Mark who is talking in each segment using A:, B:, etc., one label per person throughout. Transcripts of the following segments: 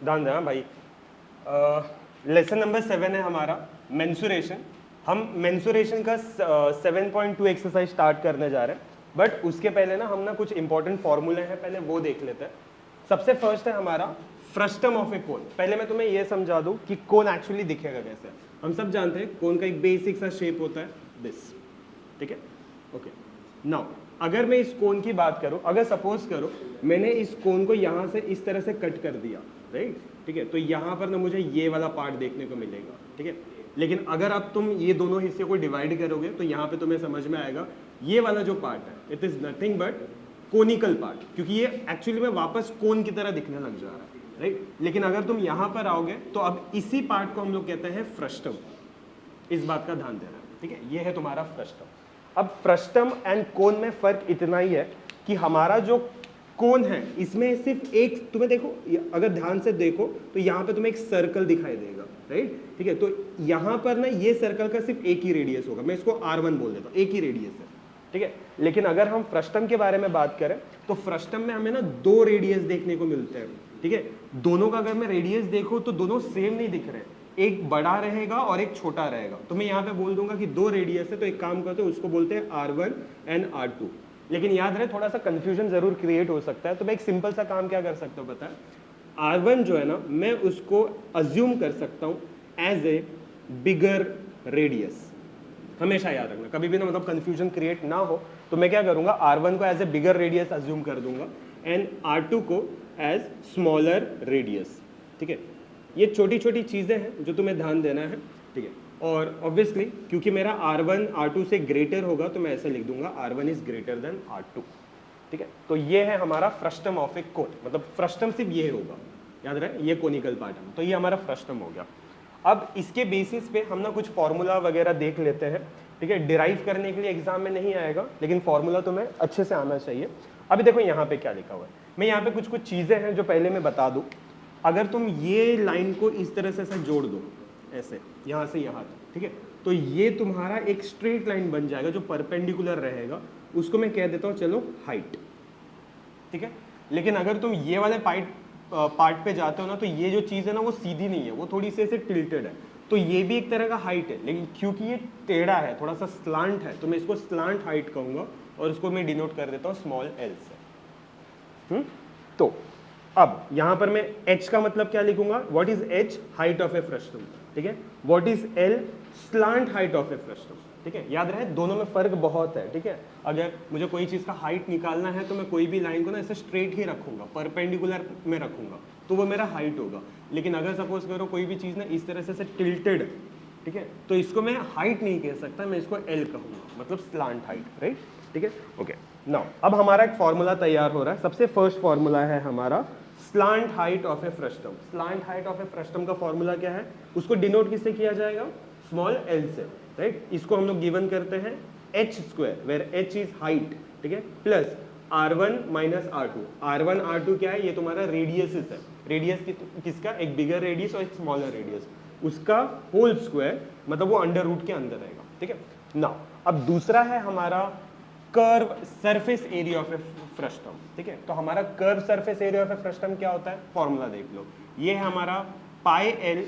A: ध्यान देना भाई। लेसन नंबर 7 है हमारा मेंसुरेशन। हम मेंसुरेशन का 7.2 एक्सरसाइज स्टार्ट करने जा रहे हैं, बट उसके पहले ना हम ना कुछ इंपॉर्टेंट फॉर्मूले हैं, पहले वो देख लेते हैं। सबसे फर्स्ट है हमारा फ्रस्टम ऑफ ए कोन। पहले मैं तुम्हें ये समझा दूं कि कोन एक्चुअली दिखेगा कैसे। हम सब जानते हैं कोन का एक बेसिक सा शेप होता है दिस, ठीक है, ओके। नाउ अगर मैं इस कोन की बात करूं, अगर सपोज करो मैंने इस कोन को यहां से इस तरह से कट कर दिया, राइट, ठीक है, तो यहां पर ना मुझे ये वाला पार्ट देखने को मिलेगा, ठीक है। लेकिन अगर अब तुम ये दोनों हिस्से को डिवाइड करोगे तो यहाँ पे तुम्हें समझ में आएगा ये वाला जो पार्ट है it is nothing but conical part, क्योंकि ये एक्चुअली में वापस कोन की तरह दिखने लग जा रहा है, राइट। लेकिन अगर तुम यहाँ पर आओगे तो अब इसी पार्ट को हम लोग कहते हैं फ्रस्टम। इस बात का ध्यान देना, ठीक है, ये है तुम्हारा फ्रस्टम। अब फ्रस्टम एंड कोन में फर्क इतना ही है कि हमारा जो कोन है इसमें सिर्फ एक, तुम्हें देखो अगर ध्यान से देखो तो यहाँ पे तुम्हें एक सर्कल दिखाई देगा, राइट, ठीक है। तो यहाँ पर ना ये सर्कल का सिर्फ एक ही रेडियस होगा, मैं इसको R1 बोल देता हूँ, एक ही रेडियस है, ठीक है। लेकिन अगर हम फ्रस्टम के बारे में बात करें तो फ्रस्टम में हमें ना दो रेडियस देखने को मिलते हैं, ठीक है। दोनों का अगर मैं रेडियस देखूं तो दोनों सेम नहीं दिख रहे, एक बड़ा रहेगा और एक छोटा रहेगा। तो मैं यहाँ पे बोल दूंगा कि दो रेडियस है, तो एक काम करते हैं उसको बोलते हैं R1 एंड R2। लेकिन याद रहे थोड़ा सा कंफ्यूजन जरूर क्रिएट हो सकता है, तो मैं एक सिंपल सा काम क्या कर सकता हूँ पता है, R1 जो है ना मैं उसको अज्यूम कर सकता हूँ एज ए बिगर रेडियस। हमेशा याद रखना, कभी भी ना मतलब कंफ्यूजन क्रिएट ना हो, तो मैं क्या करूंगा R1 को as a bigger radius assume कर दूंगा एंड R2 को एज स्मॉलर रेडियस, ठीक है। ये छोटी छोटी चीजें हैं जो तुम्हें ध्यान देना है, ठीक है। और ऑब्वियसली क्योंकि मेरा R1 R2 से ग्रेटर होगा तो मैं ऐसे लिख दूंगा R1 is greater than R2, ठीक है। तो ये है हमारा फ्रस्टम ऑफ ए कोन, मतलब फ्रस्टम सिर्फ ये होगा, याद रहे ये कोनिकल पार्ट है, तो ये हमारा फ्रस्टम हो गया। अब इसके बेसिस पे हम ना कुछ फॉर्मूला वगैरह देख लेते हैं, ठीक है। डिराइव करने के लिए एग्जाम में नहीं आएगा, लेकिन फॉर्मूला तुम्हें अच्छे से आना चाहिए। अभी देखो यहाँ पे क्या लिखा हुआ है, मैं यहाँ पे कुछ कुछ चीजें हैं जो पहले मैं बता दूं। अगर तुम ये लाइन को इस तरह से ऐसे जोड़ दो, ऐसे यहाँ से यहाँ तक, ठीक है, तो ये तुम्हारा एक स्ट्रेट लाइन बन जाएगा जो परपेंडिकुलर रहेगा, उसको मैं कह देता हूँ चलो हाइट, ठीक है। लेकिन अगर तुम ये वाले पार्ट पे जाते हो ना तो ये जो चीज़ है ना वो सीधी नहीं है, वो थोड़ी सी ऐसे टिल्टेड है, तो ये भी एक तरह का हाइट है, लेकिन क्योंकि ये टेढ़ा है, थोड़ा सा स्लांट है, तो मैं इसको स्लांट हाइट कहूँगा और इसको मैं डिनोट कर देता हूँ स्मॉल एल से। तो अब यहाँ पर मैं h का मतलब क्या लिखूंगा, what is h, height of a frustum, ठीक है। What is l, slant height of a frustum, ठीक है। याद रहे दोनों में फर्क बहुत है, ठीक है। अगर मुझे कोई चीज़ का हाइट निकालना है तो मैं कोई भी लाइन को ना ऐसे स्ट्रेट ही रखूंगा, परपेंडिकुलर में रखूंगा, तो वो मेरा हाइट होगा। लेकिन अगर सपोज करो कोई भी चीज़ ना इस तरह से टिल्टेड है, ठीक है, तो इसको मैं हाइट नहीं कह सकता, मैं इसको l कहूँगा, मतलब स्लांट हाइट, राइट, ठीक है, ओके। नाउ अब हमारा एक फॉर्मूला तैयार हो रहा है। सबसे फर्स्ट फॉर्मूला है हमारा slant height of a frustum. Slant height of a frustum का फॉर्मूला क्या है, उसको डिनोट किससे किया जाएगा, स्मॉल एल से, राइट। इसको हम लोग गिवन करते हैं h square, where h is height, ठीक है, plus R1 minus R2। R1 R2 क्या है, ये तुम्हारा रेडियस है, रेडियस किसका, एक बिगर रेडियस और एक स्मॉलर रेडियस, उसका होल स्क्वायर, मतलब वो अंडर रूट के अंदर रहेगा, ठीक है। नाउ अब दूसरा है हमारा curve surface area of a frustum, ठीक है। तो हमारा curve surface area of a frustum क्या होता है, फॉर्मूला देख लो, ये है हमारा पाई एल,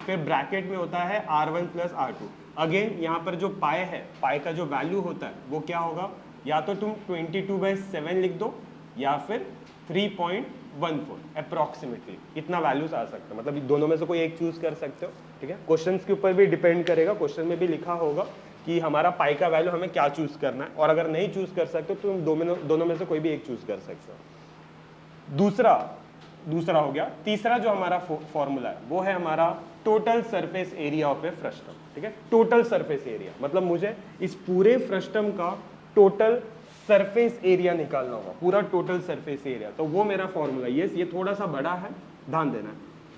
A: फिर ब्रैकेट में होता है R1 प्लस R2। अगेन यहाँ पर जो पाई है, पाई का जो वैल्यू होता है वो क्या होगा, या तो तुम 22/7 लिख दो या फिर 3.14 अप्रॉक्सीमेटली, इतना वैल्यूज आ सकता है, मतलब दोनों में से कोई एक चूज कर सकते हो, ठीक है। क्वेश्चन के ऊपर भी डिपेंड करेगा, क्वेश्चन में भी लिखा होगा कि हमारा पाई का वैल्यू हमें क्या चूज करना है, और अगर नहीं चूज कर सकते हो तो तुम दोनों में से कोई भी एक चूज कर सकते हो। दूसरा हो गया। तीसरा जो हमारा फॉर्मूला है वो है हमारा total surface area of a frustum, ठीक है। टोटल सरफेस एरिया मतलब मुझे इस पूरे फ्रस्टम का टोटल सरफेस एरिया निकालना होगा, पूरा टोटल सरफेस एरिया, तो वो मेरा फॉर्मूला, ये थोड़ा सा बड़ा है, ध्यान देना है।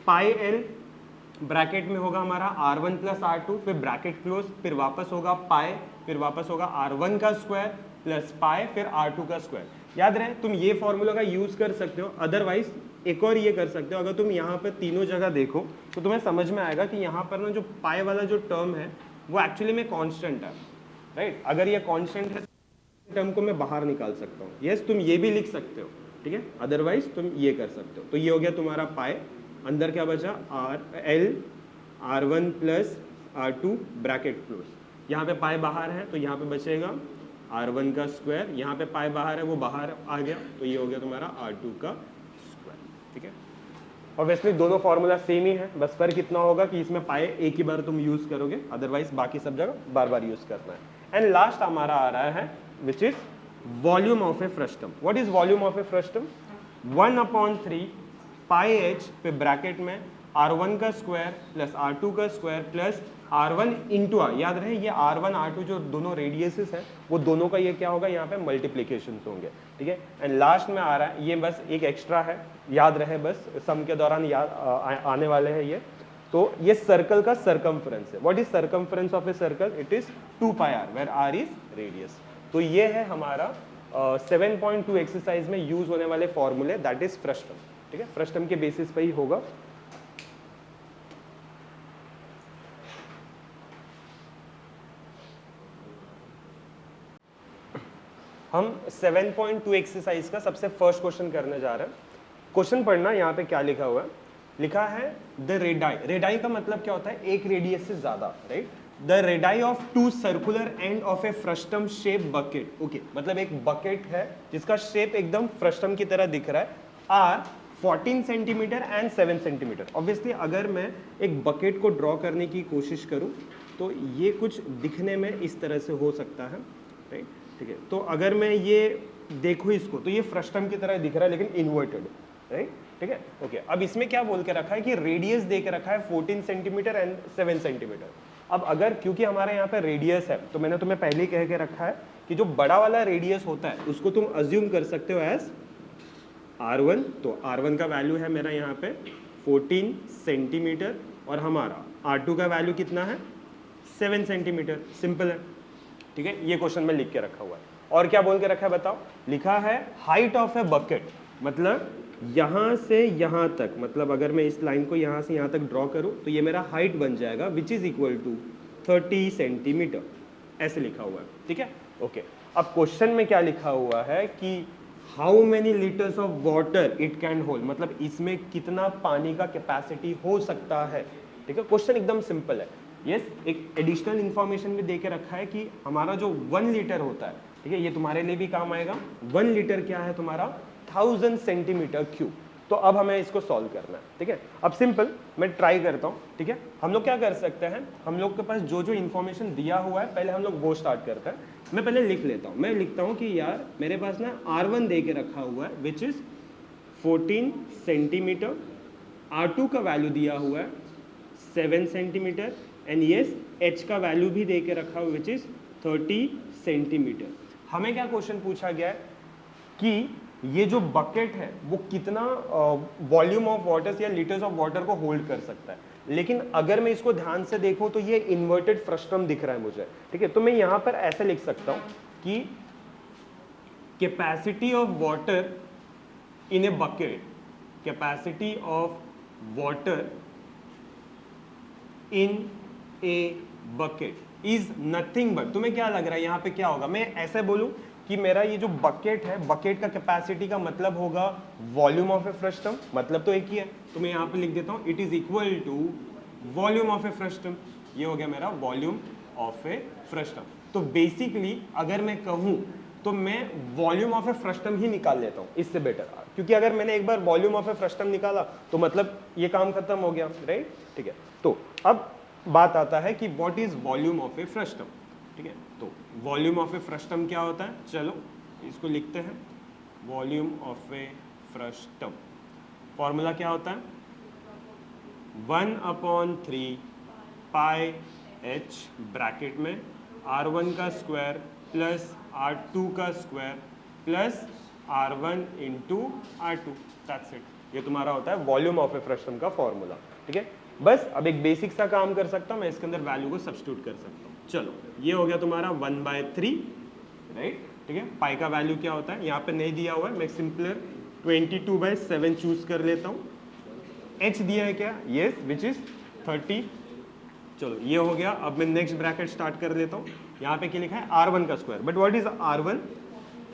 A: पाई एल ब्रैकेट में होगा हमारा R1 प्लस R2, फिर ब्रैकेट क्लोज, फिर वापस होगा पाई, फिर वापस होगा R1 का स्क्वायर प्लस पाई, फिर R2 का स्क्वायर। याद रहे तुम ये फॉर्मूला का यूज कर सकते हो, अदरवाइज एक और ये कर सकते हो, अगर तुम यहाँ पे तीनों जगह देखो तो तुम्हें समझ में आएगा कि यहाँ पर ना जो पाई वाला जो टर्म है वो एक्चुअली में कांस्टेंट है, राइट। अगर ये कांस्टेंट है टर्म को मैं बाहर निकाल सकता हूँ, यस तुम ये भी लिख सकते हो, ठीक है, अदरवाइज तुम ये कर सकते हो। तो ये हो गया तुम्हारा पाई, अंदर क्या बचा R1 plus R2 bracket close, यहाँ पे पाई बाहर है तो यहाँ पे बचेगा R1 का स्क्वायर, यहाँ पे पाई बाहर है वो बाहर आ गया तो ये हो गया तुम्हारा R2 का स्क्वायर। ठीक है, ऑब्वियसली दोनों फॉर्मूला सेम ही है, बस फर्क कितना होगा कि इसमें पाई एक ही बार तुम यूज करोगे, अदरवाइज बाकी सब जगह बार बार यूज करना है। एंड लास्ट हमारा आ रहा है which is volume of a frustum. What is volume of a frustum? 1/3 pi H पे ब्रैकेट में R1 का स्क्वायर प्लस R2 का square plus R1 into are, याद रहे ये R1 R2 जो दोनों रेडियसेस हैं वो दोनों का ये क्या होगा यहाँ पे मल्टीप्लीकेशन होंगे। ठीक है, एंड लास्ट में आ रहा है ये बस एक एक्स्ट्रा है, याद रहे बस सम के दौरान याद आने वाले हैं ये, तो ये सर्कल का सरकमफ्रेंस है। What is circumference of a circle? It is 2 pi r where r is radius. तो ये है हमारा 7.2 एक्सरसाइज में यूज होने वाले फॉर्मूले, दैट इज फ्रस्टम। ठीक है, फ्रस्टम के बेसिस पे ही होगा। हम 7.2 एक्सरसाइज का सबसे फर्स्ट क्वेश्चन करने जा रहे हैं। क्वेश्चन पढ़ना, यहाँ पे क्या लिखा हुआ है, लिखा है द रेडाई। रेडाई का मतलब क्या होता है? एक रेडियस से ज्यादा, right. The radii of 2 circular end of a frustum shape bucket. Okay, मतलब एक बकेट है जिसका शेप एकदम फ्रस्टम की तरह दिख रहा है, are 14 centimetre and 7 centimetre. Obviously अगर मैं एक बकेट को ड्रॉ करने की कोशिश करूं तो ये कुछ दिखने में इस तरह से हो सकता है, राइट। ठीक है, तो अगर मैं ये देखूं इसको तो ये फ्रस्टम की तरह दिख रहा है लेकिन इन्वर्टेड, राइट। ठीक है, ओके। अब इसमें क्या बोल के रखा है कि रेडियस दे के रखा है 14 सेंटीमीटर एंड 7 सेंटीमीटर। अब अगर क्योंकि हमारे यहाँ पे रेडियस है तो मैंने तुम्हें पहले ही कह के रखा है कि जो बड़ा वाला रेडियस होता है उसको तुम अज्यूम कर सकते हो एज R1। तो R1 का वैल्यू है मेरा यहाँ पे 14 सेंटीमीटर और हमारा R2 का वैल्यू कितना है? 7 सेंटीमीटर। सिंपल है, ठीक है। ये क्वेश्चन में लिख के रखा हुआ है। और क्या बोल के रखा है बताओ? लिखा है हाइट ऑफ ए बकेट, मतलब यहाँ से यहाँ तक, मतलब अगर मैं इस लाइन को यहाँ से यहाँ तक ड्रॉ करूँ तो ये मेरा हाइट बन जाएगा which is equal to 30 centimetre, ऐसे लिखा हुआ है। ठीक है, ओके। अब क्वेश्चन में क्या लिखा हुआ है कि how many litres of water it can hold, मतलब इसमें कितना पानी का कैपेसिटी हो सकता है। ठीक है, क्वेश्चन एकदम सिंपल है। यस, एक एडिशनल इंफॉर्मेशन भी दे के रखा है कि हमारा जो 1 लीटर होता है, ठीक है, ये तुम्हारे लिए भी काम आएगा। 1 लीटर क्या है तुम्हारा? 1000 सेंटीमीटर क्यूब। तो अब हमें इसको सॉल्व करना है। ठीक है, अब सिंपल मैं ट्राई करता हूँ। ठीक है, हम लोग क्या कर सकते हैं, हम लोग के पास जो जो इन्फॉर्मेशन दिया हुआ है पहले हम लोग वो स्टार्ट करते हैं। मैं पहले लिख लेता हूँ, मैं लिखता हूँ कि यार मेरे पास ना R1 दे के रखा हुआ है विच इज 14 सेंटीमीटर, R2 का वैल्यू दिया हुआ है 7 सेंटीमीटर एंड यस H का वैल्यू भी दे के रखा हुआ विच इज 30 सेंटीमीटर। हमें क्या क्वेश्चन पूछा गया है कि ये जो बकेट है वो कितना वॉल्यूम ऑफ वाटर या लीटर्स ऑफ वाटर को होल्ड कर सकता है। लेकिन अगर मैं इसको ध्यान से देखूं तो ये इन्वर्टेड फ्रस्टम दिख रहा है मुझे। ठीक है, तो मैं यहां पर ऐसे लिख सकता हूं कि capacity of water in a bucket, capacity of water in a bucket is nothing but, तुम्हें क्या लग रहा है यहाँ पे क्या होगा? मैं ऐसे बोलूं कि मेरा ये जो बकेट है, बकेट का कैपेसिटी का मतलब होगा वॉल्यूम ऑफ ए फ्रस्टम, मतलब तो एक ही है। तो मैं यहाँ पे लिख देता हूँ it is equal to volume of a frustum. ये हो गया मेरा वॉल्यूम ऑफ ए फ्रस्टम। तो बेसिकली अगर मैं कहूँ तो मैं वॉल्यूम ऑफ ए फ्रस्टम ही निकाल लेता हूँ, इससे बेटर, क्योंकि अगर मैंने एक बार वॉल्यूम ऑफ ए फ्रस्टम निकाला तो मतलब ये काम खत्म हो गया, राइट। ठीक है, तो अब बात आता है कि what is volume of a frustum. ठीक है, तो वॉल्यूम ऑफ ए फ्रस्टम क्या होता है? चलो इसको लिखते हैं, volume of a frustum formula क्या होता है? 1/3 पाई h ब्रैकेट में R1 का स्क्वायर प्लस R2 का square plus R1 into R2, that's it. ये तुम्हारा होता है वॉल्यूम ऑफ ए फ्रस्टम का फॉर्मूला। ठीक है, बस अब एक बेसिक सा काम कर सकता हूँ मैं, इसके अंदर वैल्यू को सब्स्टिट्यूट कर सकता हूँ। चलो ये हो गया तुम्हारा 1/3, राइट। ठीक है, पाई का वैल्यू क्या होता है यहाँ पे नहीं दिया हुआ है, मैं सिंपलर 22/7 चूज कर लेता हूँ। h दिया है क्या? Yes, which is 30। चलो ये हो गया। अब मैं नेक्स्ट ब्रैकेट स्टार्ट कर लेता हूँ। यहाँ पे क्या लिखा है? R1 का square, but what is R1?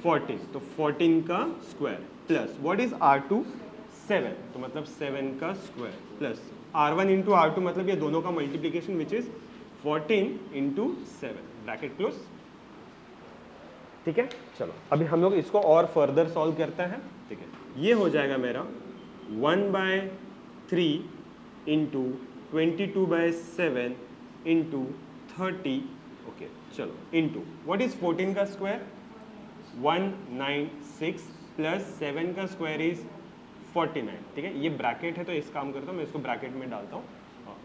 A: 14, तो 14 का square plus what is R2? 7, तो मतलब 7 का square plus R1 into R2 मतलब ये दोनों का multiplication which is 14 into 7 bracket close. ठीक है, चलो अभी हम लोग इसको और फर्दर सॉल्व करते हैं। ठीक है, ये हो जाएगा मेरा 1/3 इंटू 22/7 इंटू 30, ओके चलो, इंटू व्हाट इज 14 का स्क्वायर 196 प्लस 7 का स्क्वायर इज 49। ठीक है, ये ब्रैकेट है तो इस काम करता हूँ मैं, इसको ब्रैकेट में डालता हूँ,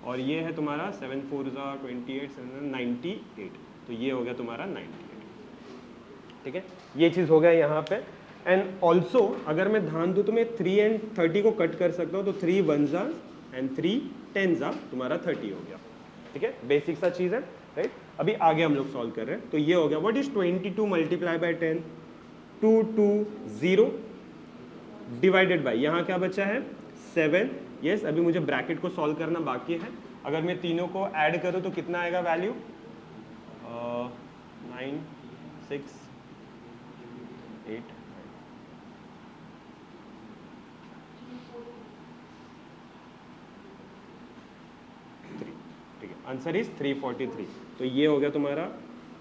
A: और ये है तुम्हारा 7 4 28 7 98, तो ये हो गया तुम्हारा 98। ठीक है, ये चीज़ हो गया यहाँ पे। एंड ऑल्सो अगर मैं ध्यान दूँ तो मैं 3 and 30 को कट कर सकता हूँ, तो 3 1s एंड 3 10s तुम्हारा 30 हो गया। ठीक है, बेसिक सा चीज़ है, राइट। अभी आगे हम लोग सॉल्व कर रहे हैं, तो ये हो गया what is 22 multiply by 10 220 divided by, यहाँ क्या बचा है 7। यस, अभी मुझे ब्रैकेट को सॉल्व करना बाकी है। अगर मैं तीनों को ऐड करूँ तो कितना आएगा वैल्यू 9 6 8 3। ठीक है, आंसर इज 343। तो ये हो गया तुम्हारा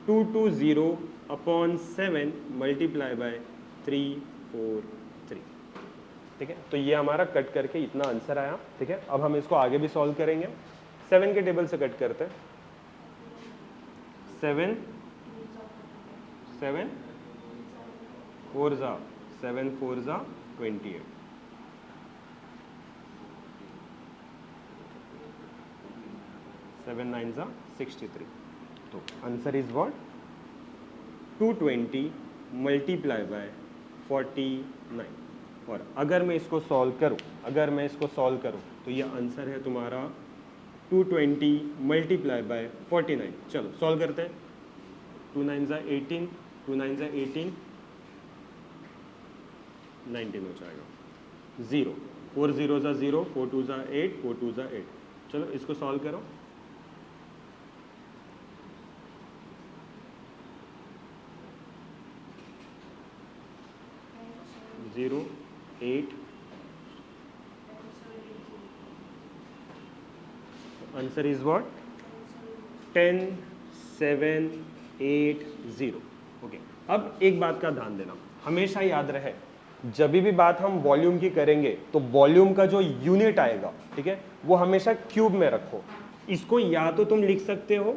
A: 220 अपॉन 7 मल्टीप्लाई बाय 343। ठीक है, तो ये हमारा कट करके इतना आंसर आया। ठीक है, अब हम इसको आगे भी सॉल्व करेंगे। 7 के टेबल से कट करते हैं। 7 7 4 7 4 28, 7 9 63। तो answer is what 220 multiply by 49। और अगर मैं इसको सॉल्व करूं, तो ये आंसर है तुम्हारा 220 मल्टीप्लाई बाय 49। चलो सॉल्व करते हैं। 2 9 18, 2 9 18, 19 हो जाएगा। 0 4 0 0, 4 2 8, 4 2 8। चलो इसको सॉल्व करो। 0 8, आंसर इज व्हाट 10 7 8 0। ओके, अब एक बात का ध्यान देना, हमेशा याद रहे जब भी बात हम वॉल्यूम की करेंगे तो वॉल्यूम का जो यूनिट आएगा, ठीक है, वो हमेशा क्यूब में रखो। इसको या तो तुम लिख सकते हो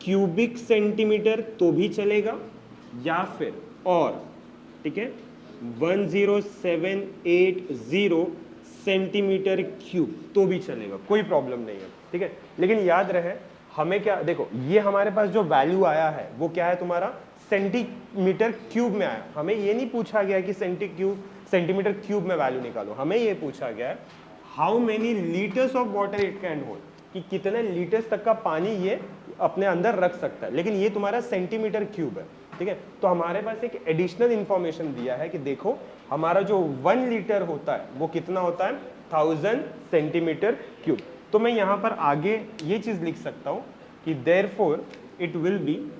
A: क्यूबिक सेंटीमीटर तो भी चलेगा, या फिर और, ठीक है, 10780 सेंटीमीटर क्यूब तो भी चलेगा, कोई प्रॉब्लम नहीं है। ठीक है, लेकिन याद रहे हमें क्या, देखो ये हमारे पास जो वैल्यू आया है वो क्या है तुम्हारा सेंटीमीटर क्यूब में आया। हमें ये नहीं पूछा गया कि सेंटीमीटर क्यूब में वैल्यू निकालो, हमें ये पूछा गया है how many litres of water it can hold, कि कितने लीटर्स तक का पानी ये अपने अंदर रख सकता है, लेकिन ये तुम्हारा सेंटीमीटर क्यूब है। ठीक है, तो हमारे पास एक एडिशनल इंफॉर्मेशन दिया है कि देखो हमारा जो 1 लीटर होता है वो कितना होता है 1000 सेंटीमीटर क्यूब। तो मैं यहाँ पर आगे ये चीज लिख सकता हूँ कि देयरफॉर इट विल बी,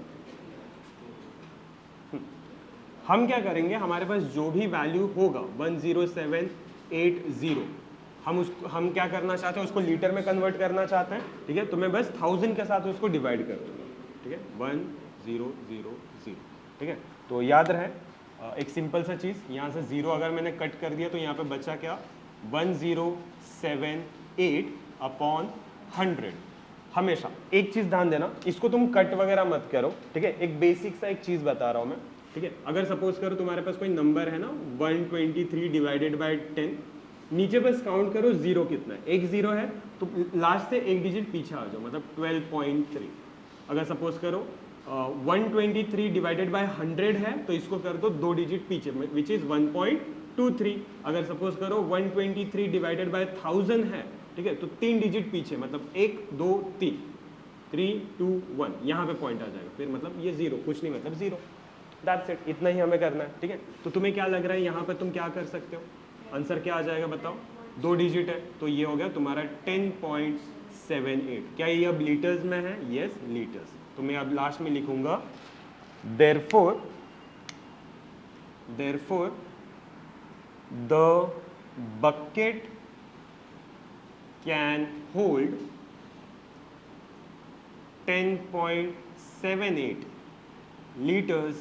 A: हम क्या करेंगे, हमारे पास जो भी वैल्यू होगा 10780 हम क्या करना चाहते हैं, उसको लीटर में कन्वर्ट करना चाहते हैं। ठीक है, तो मैं बस 1000 के साथ उसको डिवाइड कर दूंगा। ठीक है, 1000। ठीक है, तो याद रहे एक सिंपल सा चीज़, यहाँ से 0 अगर मैंने कट कर दिया तो यहाँ पे बचा क्या 1078 अपॉन 100। हमेशा एक चीज़ ध्यान देना, इसको तुम कट वगैरह मत करो। ठीक है, एक बेसिक सा एक चीज़ बता रहा हूँ मैं। ठीक है, अगर सपोज करो तुम्हारे पास कोई नंबर है ना 123 डिवाइडेड बाय 10, नीचे बस काउंट करो 0 कितना है, एक 0 है तो लास्ट से एक डिजिट पीछे आ जाओ, मतलब 12.3। अगर सपोज करो 123 डिवाइडेड बाय 100 है तो इसको कर दो 2 डिजिट पीछे, विच इज 1.23। अगर सपोज करो 123 डिवाइडेड बाय 1000 है, ठीक है, तो 3 डिजिट पीछे, मतलब 1 2 3, 3 2 1, यहाँ पे पॉइंट आ जाएगा, फिर मतलब ये 0, कुछ नहीं मतलब 0। दैट्स इट, इतना ही हमें करना है। ठीक है, तो तुम्हें क्या लग रहा है यहाँ पे तुम क्या कर सकते हो, आंसर क्या आ जाएगा बताओ। 2 डिजिट है तो ये हो गया तुम्हारा 10.78। क्या ये अब लीटर्स में है? Yes, litres. तो मैं अब लास्ट में लिखूंगा therefore the bucket can hold 10.78 liters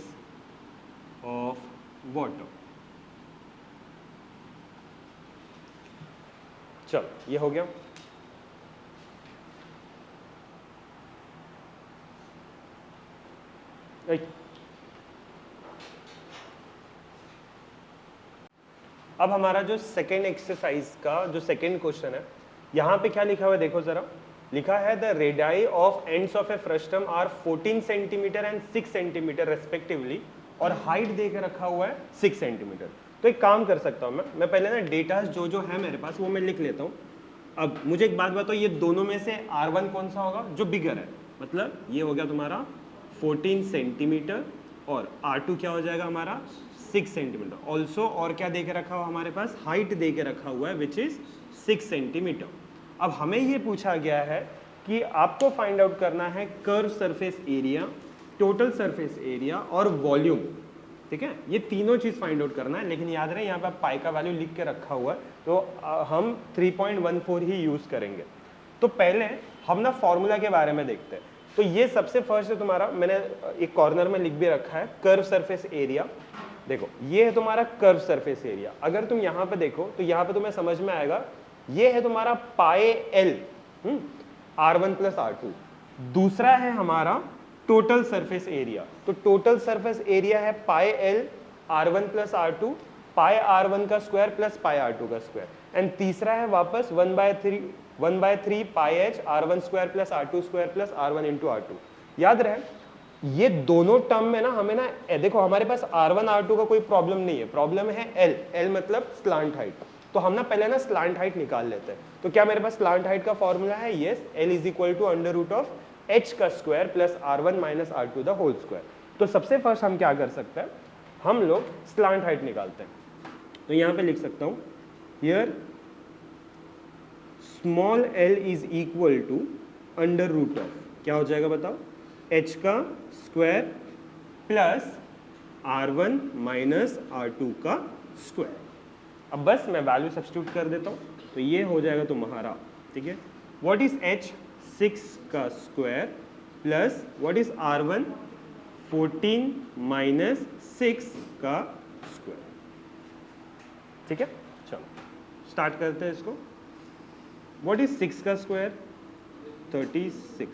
A: of water. चलो ये हो गया। अब हमारा जो सेकेंड एक्सरसाइज का जो सेकेंड क्वेश्चन है, यहाँ पे क्या लिखा हुआ है देखो जरा। लिखा है the radii of ends of a frustum are 14 centimetre and 6 centimetre respectively, और हाइट दे के रखा हुआ है 6 सेंटीमीटर। तो एक काम कर सकता हूँ मैं पहले ना डेटा जो है मेरे पास वो मैं लिख लेता हूँ। अब मुझे एक बात बताओ, ये दोनों में से R1 कौन सा होगा जो बिगर है, मतलब ये हो गया तुम्हारा 14 सेंटीमीटर और R2 क्या हो जाएगा हमारा 6 सेंटीमीटर ऑल्सो, और क्या दे के रखा हुआ हमारे पास, हाइट दे के रखा हुआ है विच इज 6 सेंटीमीटर। अब हमें ये पूछा गया है कि आपको फाइंड आउट करना है curve surface area, total surface area और वॉल्यूम, ठीक है। ये तीनों चीज फाइंड आउट करना है, लेकिन याद रहे यहाँ पे पाई का वैल्यू लिख के रखा हुआ है, तो हम 3.14 ही यूज करेंगे। तो पहले हम ना फॉर्मूला के बारे में देखते हैं। तो ये सबसे फर्स्ट है तुम्हारा, मैंने एक कॉर्नर में लिख भी रखा है कर्व सरफेस एरिया। देखो ये है तुम्हारा कर्व सरफेस एरिया। अगर तुम यहाँ पे देखो तो यहाँ पे तुम्हें समझ में आएगा, ये है तुम्हारा pi L R1 plus R2। दूसरा है हमारा टोटल सरफेस एरिया, तो टोटल सरफेस एरिया है pi L R1 plus R2, पाई R1 का स्क्वायर प्लस पाई R2 का स्क्वायर, एंड तीसरा है वापस 1/3 pi H R1 square plus R2 square plus R1 into R2। याद रहे ये दोनों टर्म में ना हमें ना देखो हमारे पास R1 R2 का कोई प्रॉब्लम नहीं है, प्रॉब्लम है L मतलब स्लांट हाइट। तो हम ना पहले ना स्लांट हाइट निकाल लेते हैं। तो क्या मेरे पास स्लांट हाइट का फॉर्मूला है, yes, L is equal to under root of h का square plus R1 minus R2 the whole square. तो सबसे फर्स्ट हम क्या कर सकते हैं, हम लोग स्लांट हाइट निकालते हैं। तो यहाँ पे लिख सकता हूँ here small l is equal to under root of, क्या हो जाएगा बताओ, h का square plus R1 minus R2 का स्क्वायर। अब बस मैं वैल्यू सब्स्टिट्यूट कर देता हूँ, तो ये हो जाएगा तुम्हारा, ठीक है, व्हाट इज h 6 का square plus what is R1 14 minus 6 का स्क्वायर, ठीक है। चलो स्टार्ट करते हैं इसको। व्हाट इज 6 का स्क्वायर 36,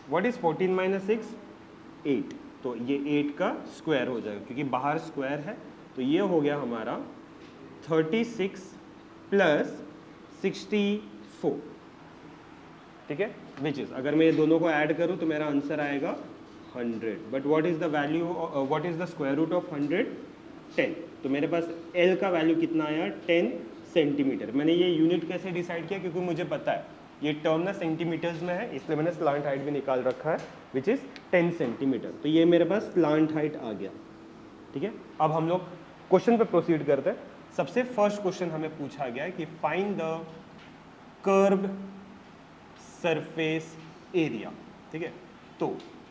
A: व्हाट इज 14 माइनस 6 8, तो ये 8 का स्क्वायर हो जाएगा क्योंकि बाहर स्क्वायर है। तो ये हो गया हमारा 36 प्लस 64, ठीक है, विच इज अगर मैं ये दोनों को ऐड करूं तो मेरा आंसर आएगा 100। But what is the value, what is the square root of 100, 10। तो मेरे पास L का वैल्यू कितना आया 10 सेंटीमीटर। मैंने ये यूनिट कैसे डिसाइड किया, क्योंकि मुझे पता है ये टर्म ना सेंटीमीटर्स में है, इसलिए मैंने स्लांट हाइट भी निकाल रखा है विच इज 10 सेंटीमीटर। तो ये मेरे पास स्लांट हाइट आ गया, ठीक है। अब हम लोग क्वेश्चन पे प्रोसीड करते हैं। सबसे फर्स्ट क्वेश्चन हमें पूछा गया है कि find the curved surface area, ठीक है। तो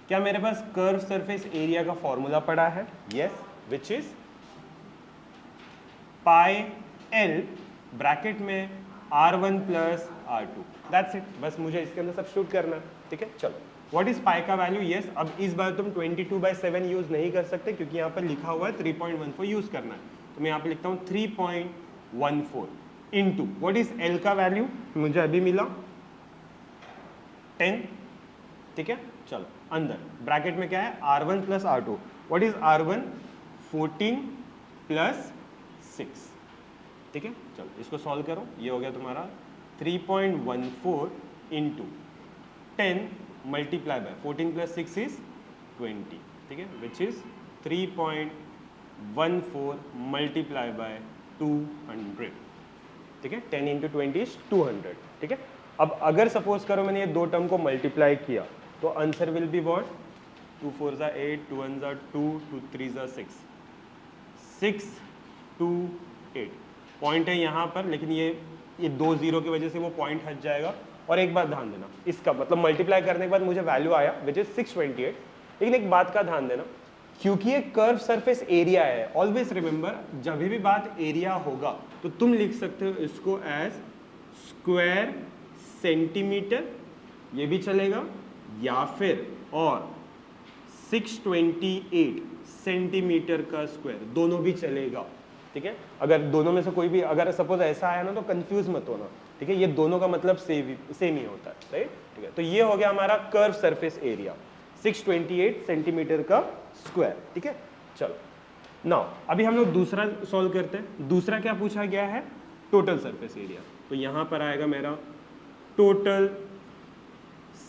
A: क्या मेरे पास कर्व सरफेस एरिया का फॉर्मूला पड़ा है, yes, which is pi L bracket में R1 plus R2, that's it. बस मुझे इसके अंदर सब्स्टिट्यूट करना है, ठीक है। चलो व्हाट इज पाई का वैल्यू, यस, अब इस बार तुम 22/7 यूज नहीं कर सकते क्योंकि यहाँ पर लिखा हुआ है 3.14 यूज करना है। तो मैं यहाँ पे लिखता हूँ 3.14 इंटू व्हाट इज L का वैल्यू, मुझे अभी मिला 10, ठीक है। चलो अंदर ब्रैकेट में क्या है R1 plus R2, what is R1 14 plus 6, ठीक है। चलो इसको सॉल्व करो, ये हो गया तुम्हारा 3.14 into 10 multiply by 14 plus 6 is 20, ठीक है, विच इज 3.14 मल्टीप्लाई बाय 200, ठीक है। 10 इंटू 20 इज 200, ठीक है। अब अगर सपोज करो मैंने ये दो टर्म को मल्टीप्लाई किया तो आंसर विल बी व्हाट, 2 4 जा 8, 2 1 जा 2, 2 3 जा 6, 6 2 8 पॉइंट है यहाँ पर, लेकिन ये 2 0 की वजह से वो पॉइंट हट जाएगा। और एक बात ध्यान देना, इसका मतलब मल्टीप्लाई करने के बाद मुझे वैल्यू आया विच इज 628। लेकिन एक बात का ध्यान देना, क्योंकि ये कर्व सरफेस एरिया है। ऑलवेज रिमेंबर, जब भी बात एरिया होगा तो तुम लिख सकते हो इसको एज स्क्वायर सेंटीमीटर, ये भी चलेगा, या फिर और 628 सेंटीमीटर का स्क्वायर, दोनों भी चलेगा। ठीक है, अगर दोनों में से कोई भी, अगर सपोज ऐसा आया ना तो कंफ्यूज मत होना। ठीक है, ये दोनों का मतलब सेम ही होता है, राइट। ठीक है, तो ये हो गया हमारा कर्व सरफेस एरिया 628 सेंटीमीटर का स्क्वायर। ठीक है, चलो नाउ अभी हम लोग दूसरा सॉल्व करते हैं। दूसरा क्या पूछा गया है, टोटल सरफेस एरिया। तो यहां पर आएगा मेरा टोटल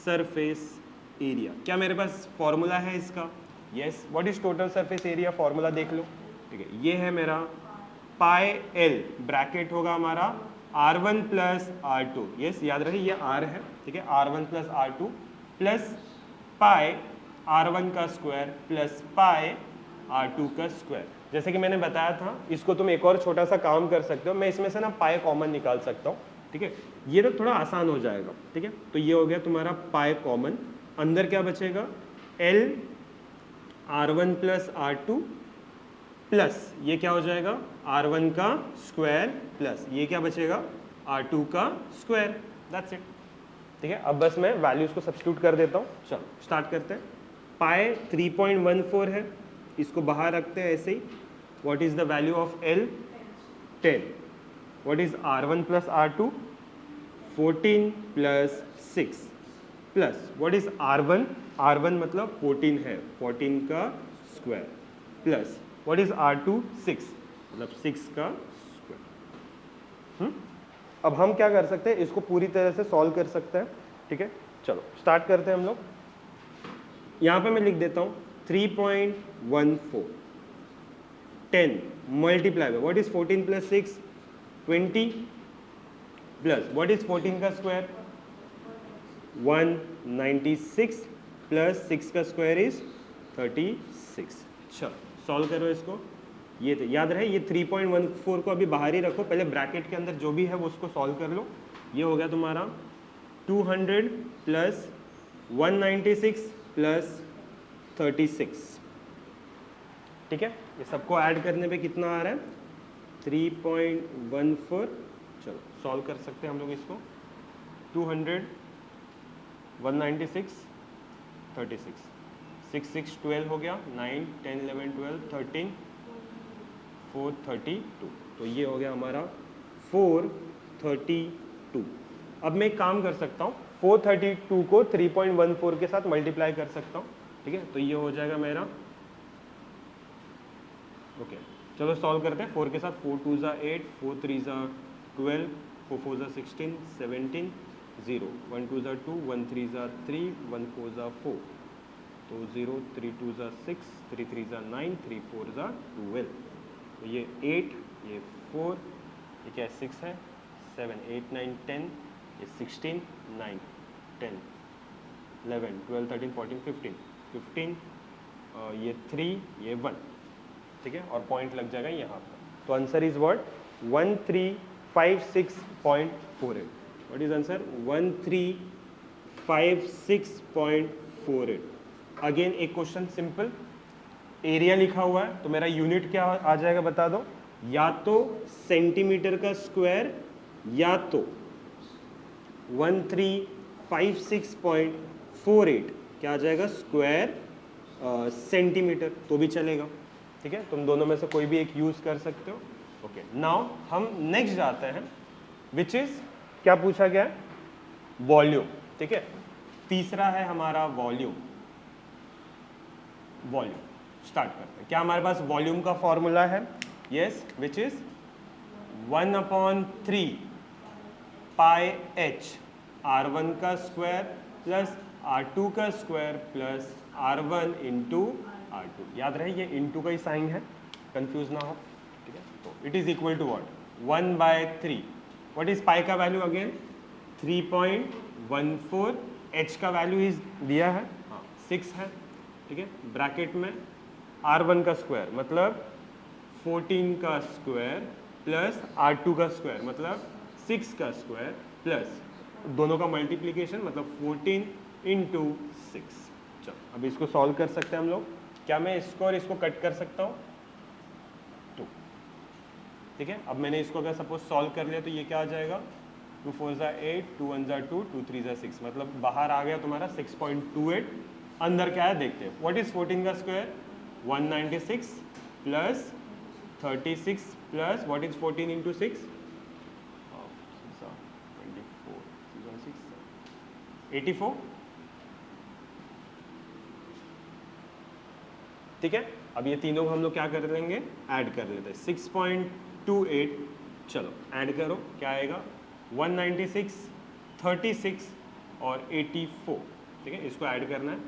A: सरफेस एरिया। क्या मेरे पास फॉर्मूला है इसका? Yes, what is total surface area, formula देख लो। ठीक है, ये है मेरा पाई एल, ब्रैकेट होगा हमारा R1 प्लस R2। यस, याद रहे ये R है। ठीक है, R1 plus R2 plus pi R1 का स्क्वायर प्लस पाई R2 का स्क्वायर। जैसे कि मैंने बताया था, इसको तुम एक और छोटा सा काम कर सकते हो, मैं इसमें से ना पाई कॉमन निकाल सकता हूँ। ठीक है, ये तो थोड़ा आसान हो जाएगा। ठीक है, तो ये हो गया तुम्हारा पाई कॉमन, अंदर क्या बचेगा, L R1 plus R2 plus ये क्या हो जाएगा, R1 का स्क्वायर प्लस ये क्या बचेगा, R2 का स्क्वायर। That's it. ठीक है, अब बस मैं वैल्यूज को सब्स्टिट्यूट कर देता हूँ। चलो स्टार्ट करते हैं। पाई 3.14 है, इसको बाहर रखते हैं ऐसे ही। What is the value of L? 10। What is R1 plus R2? 14 plus 6 plus what is R1? R1 मतलब 14 है, 14 का square plus what is R2? 6 मतलब 6 का स्क्वायर। अब हम क्या कर सकते हैं, इसको पूरी तरह से सॉल्व कर सकते हैं। ठीक है, चलो स्टार्ट करते हैं हम लोग। यहाँ पे मैं लिख देता हूँ 3.14 10 multiply by what is 14 plus 6 20 plus what is 14 का स्क्वायर 196 प्लस 6 का स्क्वायर इज 36। चलो सॉल्व करो इसको। ये याद रहे, ये 3.14 को अभी बाहर ही रखो, पहले ब्रैकेट के अंदर जो भी है वो उसको सॉल्व कर लो। ये हो गया तुम्हारा 200 प्लस 196 प्लस 36। ठीक है, ये सबको ऐड करने पे कितना आ रहा है, 3.14। चलो सॉल्व कर सकते हैं हम लोग इसको। 200 196 36 6 6 12 हो गया, 9 10 11 12 13 432। तो ये हो गया हमारा 432। अब मैं एक काम कर सकता हूँ, 432 को 3.14 के साथ मल्टीप्लाई कर सकता हूँ। ठीक है, तो ये हो जाएगा मेरा, ओके चलो सॉल्व करते हैं 4 के साथ। 4 2 ज़ा 8, 4 3 ज़ा 12, 4 4 ज़ा 16 17 0, 1 2 ज़ा 2, 1 3 ज़ा 3, 1 4 ज़ा 4, तो 0 3 2 ज़ा 6, 3 3 ज़ा 9, 3 4 ज़ा 12। तो ये 8, ये 4, ये क्या 6 है, 7 8 9 10, ये 16 9 10 11 12 13 14 15 15, ये 3, ये 1। ठीक है, और पॉइंट लग जाएगा यहाँ पर। तो answer is what, 1356.48। What is answer, 1356.48। Again एक क्वेश्चन सिंपल, एरिया लिखा हुआ है तो मेरा यूनिट क्या आ जाएगा बता दो, या तो सेंटीमीटर का स्क्वायर या तो 1356.48 क्या आ जाएगा, स्क्वायर सेंटीमीटर, तो भी चलेगा। ठीक है, तुम दोनों में से कोई भी एक यूज कर सकते हो। ओके, नाउ हम नेक्स्ट जाते हैं, विच इज क्या पूछा गया है, वॉल्यूम। ठीक है, तीसरा है हमारा वॉल्यूम। वॉल्यूम स्टार्ट करते हैं। क्या हमारे पास वॉल्यूम का फॉर्मूला है, yes, which is 1/3 pi H R1 का स्क्वायर प्लस R2 का square plus R1 into R2। याद रहे ये इंटू का ही साइन है, कंफ्यूज ना हो। ठीक है, तो it is equal to what, 1/3। What is pi का वैल्यू अगेन 3.14, एच का वैल्यू इज दिया है, हाँ 6 है। ठीक है, ब्रैकेट में R1 का स्क्वायर मतलब 14 का स्क्वायर प्लस R2 का स्क्वायर मतलब 6 का स्क्वायर प्लस दोनों का मल्टीप्लिकेशन मतलब 14 इंटू 6। चलो अब इसको सॉल्व कर सकते हैं हम लोग। क्या मैं इसको और इसको कट कर सकता हूँ? 2, ठीक है। अब मैंने इसको अगर सपोज सॉल्व कर लिया तो ये क्या आ जाएगा, 2 4 ज़ा 8, 2 1 ज़ा 2, 2 3 ज़ा 6, मतलब बाहर आ गया तुम्हारा 6.28। अंदर क्या है देखते हैं, व्हाट इज 14 का square, 196 plus 36 plus what is 14 into 6, 84, ठीक है। अब ये तीनों को हम लोग क्या कर लेंगे, ऐड कर लेते हैं, 6.28, चलो ऐड करो, क्या आएगा 196, 36 और 84, ठीक है। इसको ऐड करना है,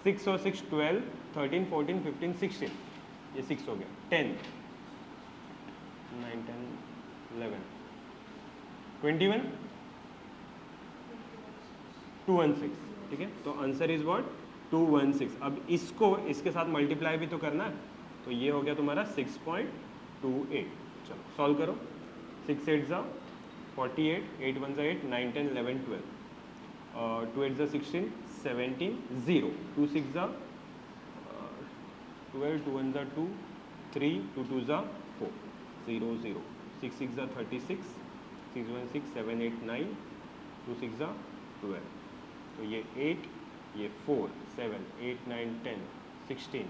A: 6 और 6 12, 13 14 15 16, ये 6 हो गया, 10 9 10 11 21 216, ठीक है। तो आंसर इज व्हाट, 216। अब इसको इसके साथ मल्टीप्लाई भी तो करना है, तो ये हो गया तुम्हारा 6.28। चलो सॉल्व करो, 6 8 ज़ा 48, 8 1 ज़ा 8, 9 10 11 12, 2 8 ज़ा 16, 17 0, 2 6 ज़ा 12, 2 1 ज़ा 2, 3, 2 2 ज़ा 4, 0 0, 6 6 ज़ा 36, 6 1 6 7 8 9, 2 6 ज़ा 12, तो ये 8, ये 4 7 8 9 10 16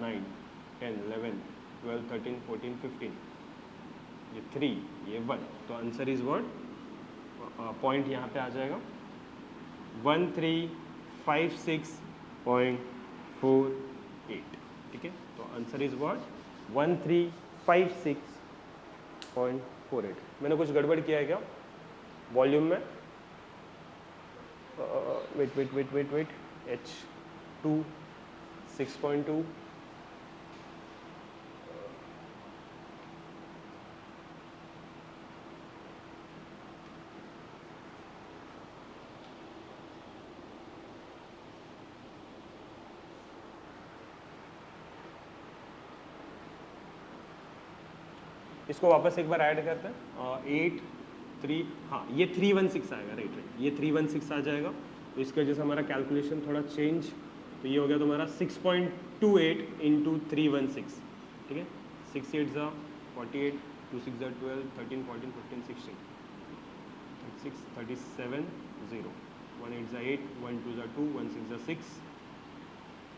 A: 9 10 11 12 13 14 15, ये 3, ये 1, तो आंसर इज व्हाट, पॉइंट यहाँ पे आ जाएगा 1356.48, ठीक है। तो आंसर इज व्हाट 1356.48। मैंने कुछ गड़बड़ किया है क्या वॉल्यूम में? वेट H2 6.2, इसको वापस एक बार ऐड करते हैं, 8 3, हाँ ये 316 आएगा, राइट राइट, ये 316 आ जाएगा। तो इसकी वजह से हमारा कैलकुलेशन थोड़ा चेंज, तो ये हो गया तुम्हारा 6.28 इंटू 316, ठीक है। 6 8 ज़ा 48, 2 6 ज़ा 12, 13 14 15 16, 36 37 0, 1 8 ज़ा 8, 1 2 ज़ा 2, 1 6 ज़ा 6,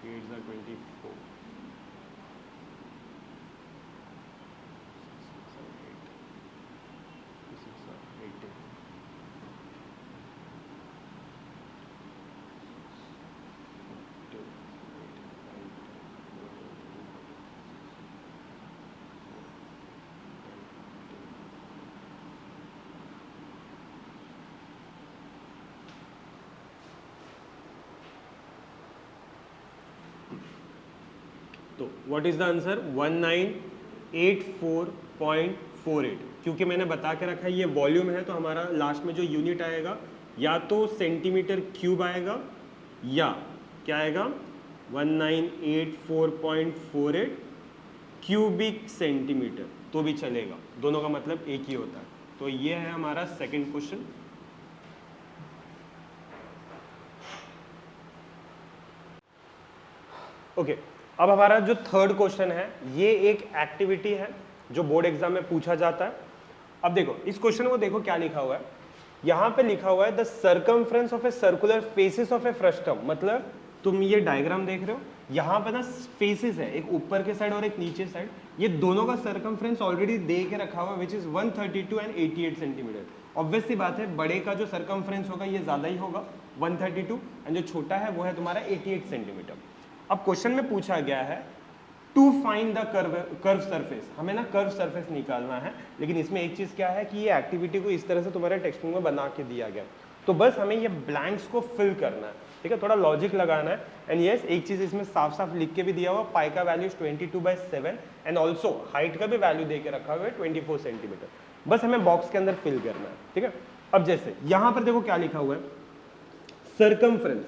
A: 8 ज़ा 24, तो व्हाट इज द आंसर 1984.48। क्योंकि मैंने बता के रखा है ये वॉल्यूम है, तो हमारा लास्ट में जो यूनिट आएगा या तो सेंटीमीटर क्यूब आएगा या क्या आएगा 1984.48 क्यूबिक सेंटीमीटर, तो भी चलेगा, दोनों का मतलब एक ही होता है। तो ये है हमारा सेकंड क्वेश्चन। ओके, अब हमारा जो थर्ड क्वेश्चन है ये एक एक्टिविटी है जो बोर्ड एग्जाम में पूछा जाता है। अब देखो इस क्वेश्चन को, देखो क्या लिखा हुआ है, यहाँ पे लिखा हुआ है the circumference of a circular faces of a frustum. मतलब तुम ये डायग्राम देख रहे हो, यहाँ पे ना फेसिस है, एक ऊपर के साइड और एक नीचे साइड, ये दोनों का सर्कमफ्रेंस ऑलरेडी दे के रखा हुआ है which is 132 and 88 centimetre. Obvious सी बात है बड़े का जो सर्कमफ्रेंस होगा ये ज्यादा ही होगा 132, एंड जो छोटा है वो है तुम्हारा 88 सेंटीमीटर। अब क्वेश्चन में पूछा गया है to find the curve surface, हमें ना कर्व सरफेस निकालना है, लेकिन इसमें एक चीज क्या है कि ये एक्टिविटी को इस तरह से तुम्हारे टेक्स्ट बुक में बना के दिया गया, तो बस हमें ये ब्लैंक्स को फिल करना है, ठीक है, थोड़ा लॉजिक लगाना है। एंड यस, एक चीज इसमें साफ साफ लिख के भी दिया हुआ, पाई का वैल्यू 22/7 एंड ऑल्सो हाइट का भी वैल्यू दे के रखा हुआ है 24 सेंटीमीटर। बस हमें बॉक्स के अंदर फिल करना है, ठीक है। अब जैसे यहाँ पर देखो क्या लिखा हुआ है, सर्कमफ्रेंस।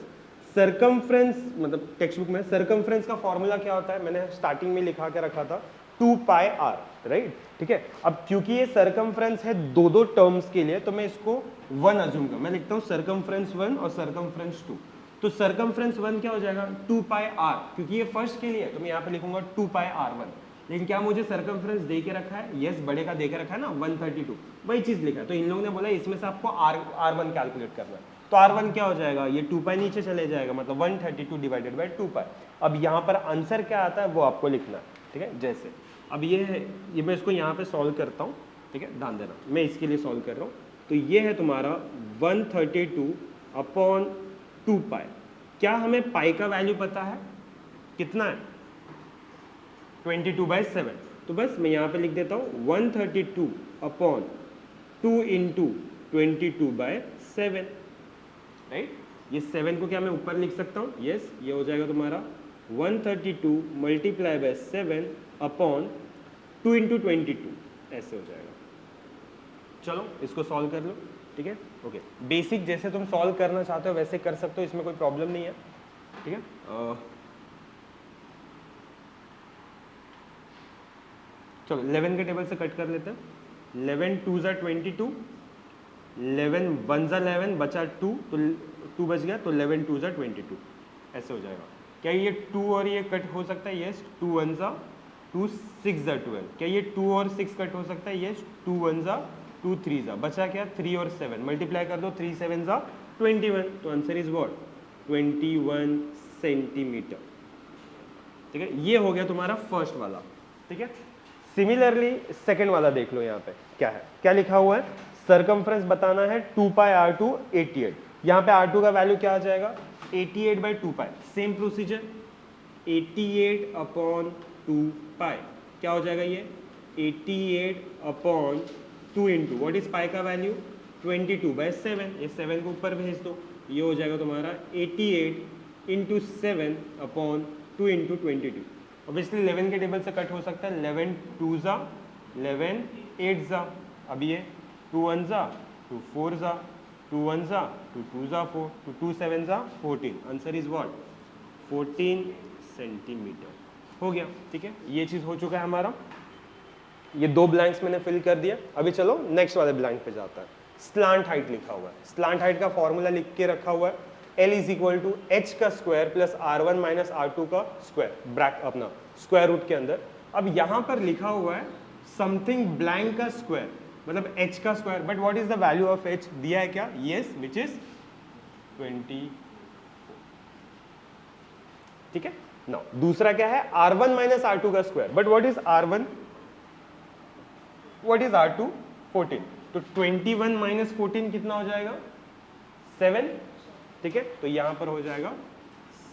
A: सर्कमफ्रेंस मतलब टेक्स्ट बुक में सर्कमफ्रेंस का फॉर्मूला क्या होता है, मैंने स्टार्टिंग में लिखा के रखा था 2πr, राइट, ठीक है। अब क्योंकि ये सर्कमफ्रेंस है दो टर्म्स के लिए, तो मैं इसको 1 अज्यूम कर, मैं लिखता हूँ सर्कमफ्रेंस 1 और सर्कमफ्रेंस 2। तो सरकमफ्रेंस 1 क्या हो जाएगा 2 पाई आर, क्योंकि ये फर्स्ट के लिए है तो मैं यहाँ पे लिखूंगा 2 पाई R1। लेकिन क्या मुझे सरकमफ्रेंस दे के रखा है, यस बड़े का दे के रखा है ना 132, वही चीज लिखा है। तो इन लोगों ने बोला इसमें से आपको R1 कैलकुलेट करना है। तो R1 क्या हो जाएगा, ये 2 पाई नीचे चले जाएगा, मतलब 132 डिवाइडेड बाई 2 पाई। अब यहाँ पर आंसर क्या आता है वो आपको लिखना है, ठीक है। जैसे अब ये है, ये मैं इसको यहाँ पे सॉल्व करता हूँ, ठीक है, ध्यान देना मैं इसके लिए सॉल्व कर रहा हूँ। तो ये है तुम्हारा 132 अपॉन 2 पाई। क्या हमें पाई का वैल्यू पता है कितना है, 22/7। तो बस मैं यहाँ पे लिख देता हूँ 132 अपॉन 2 इंटू 22/7, राइट। ये 7 को क्या मैं ऊपर लिख सकता हूँ, यस, ये हो जाएगा तुम्हारा 132 मल्टीप्लाई बाय 7 अपॉन 2 इंटू 22, ऐसे हो जाएगा। चलो इसको सॉल्व कर लो, ठीक है, ओके। बेसिक जैसे तुम सॉल्व करना चाहते हो वैसे कर सकते हो, इसमें कोई प्रॉब्लम नहीं है, ठीक है। चलो 11 के टेबल से कट कर लेते हैं। 11 2 ज़ा 22, 11 1 ज़ा 11, बचा 2, तो 2 बच गया, तो 11 2 ज़ा 22, ऐसे हो जाएगा। क्या ये 2 और ये कट हो सकता है, यस, 2 1 ज़ा 2, 6 ज़ा 12। क्या ये 2 और 6 कट हो सकता है, यस, 2 1 ज़ा 2 3 ज़ा, बचा क्या 3 और 7, मल्टीप्लाई कर दो, 3 7 ज़ा 21, तो आंसर इज व्हाट 21 सेंटीमीटर, ठीक है। ये हो गया तुम्हारा फर्स्ट वाला, ठीक है। सिमिलरली सेकेंड वाला देख लो, यहाँ पे क्या है, क्या लिखा हुआ है, सरकमफ्रेंस बताना है 2 पाई R2 88। यहाँ पे R2 का वैल्यू क्या आ जाएगा 88/2 पाई, सेम प्रोसीजर 88 अपॉन 2 पाई, क्या हो जाएगा ये 88 upon 2 into what is pi का वैल्यू 22/7, ये 7 को ऊपर भेज दो, ये हो जाएगा तुम्हारा 88 इंटू 7 अपॉन 2 इंटू 22। ऑब्वियसली 11 के टेबल से कट हो सकता है, 11 2 ज़ा 11 8 ज़ा, अब ये 2 1 ज़ा 2 4 ज़ा 2 1 ज़ा 2 2 ज़ा 4, 2 2 7 ज़ा 14, आंसर इज व्हाट 14 सेंटीमीटर, हो गया, ठीक है। ये चीज़ हो चुका है हमारा, ये 2 ब्लैंक्स मैंने फिल कर दिया। अभी चलो नेक्स्ट वाले ब्लैंक पे जाता है। स्लांट हाइट लिखा हुआ है, स्लांट हाइट का फॉर्मूला लिख के रखा हुआ है, L is equal to H का square plus R1 minus R2 का स्क्वायर, ब्रैक अपना स्क्वायर रूट के अंदर। अब यहाँ पर लिखा हुआ है समथिंग ब्लैंक का स्क्वायर, मतलब h का square, but what is the value of h दिया है क्या, यस, विच इज 24, ठीक है। नाउ दूसरा क्या है R1 माइनस R2 का square, but what is R1, what is R2 14, तो 21 माइनस 14 कितना हो जाएगा 7, ठीक है। तो यहां पर हो जाएगा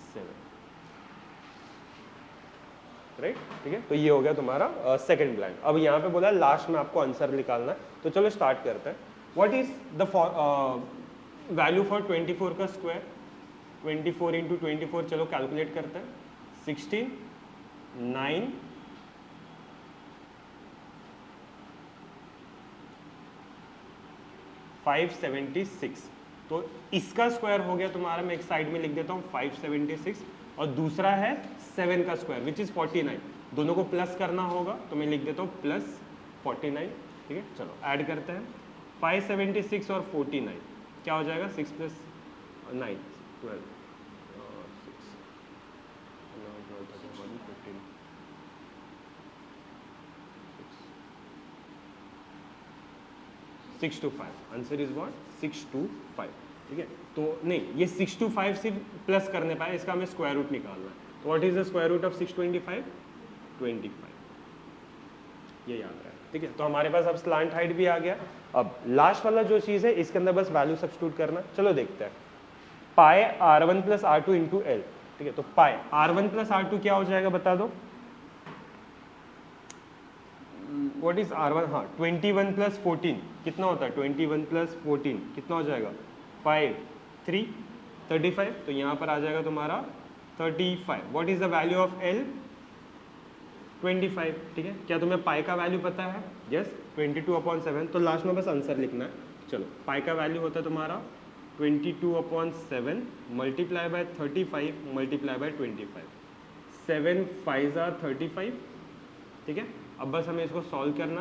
A: 7, राइट, ठीक है। तो ये हो गया तुम्हारा सेकंड ब्लैंक। अब यहाँ पे बोला लास्ट में आपको आंसर निकालना है, तो चलो स्टार्ट करते हैं। What is the value for 24 का स्क्वायर, 24 इंटू 24, चलो कैलकुलेट करते हैं, 16 9 576, तो इसका स्क्वायर हो गया तुम्हारा, मैं एक साइड में लिख देता हूँ 576, और दूसरा है 7 का स्क्वायर विच इज 49, दोनों को प्लस करना होगा, तो मैं लिख देता हूँ प्लस 49, ठीक है। चलो ऐड करते हैं, 576 और 49 क्या हो जाएगा 6 + 9 12, 6 to 5, answer is what 6 to 5, ठीक है। तो नहीं, ये 6 to 5 सिर्फ प्लस करने पाए, इसका हमें स्क्वायर रूट निकालना है। तो what is the square root of 625, 25, ये याद रहे, ठीक है। तो हमारे पास अब स्लांट हाइट भी आ गया। अब लास्ट वाला जो चीज़ है इसके अंदर बस वैल्यू सब्स्टिट्यूट करना, चलो देखते हैं। पाई R1 + R2 इंटू L, ठीक है। तो पाई R1 + R2 क्या हो जाएगा बता दो, व्हाट इज R1, हाँ 21 + 14 कितना होता है, 21 + 14 कितना हो जाएगा 5 3 35, तो यहाँ पर आ जाएगा तुम्हारा 35। What is the value of L, 25, ठीक है। क्या तुम्हें पाई का वैल्यू पता है, यस 22/7, तो लास्ट में बस आंसर लिखना है। चलो पाई का वैल्यू होता है तुम्हारा 22/7 मल्टीप्लाई बाय 35 मल्टीप्लाई बाय 25, 7 5 ज़ा 35, ठीक है। अब बस हमें इसको सॉल्व करना,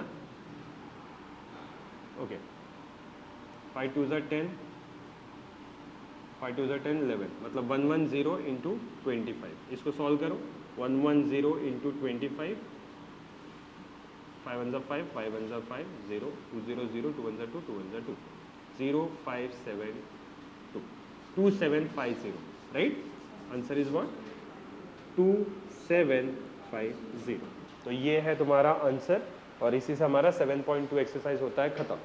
A: ओके 5 2 ज़ा 10, 5 टू 10 11 मतलब 110 इंटू 25। इसको सॉल्व करो 110 into 25 5 1 5 5 1 5 0 2 0 0 2 1 2 2 1 2 0 5 7 2 2750 right. Answer is what 2750। तो ये है तुम्हारा आंसर और इसी से हमारा 7.2 एक्सरसाइज होता है खत्म।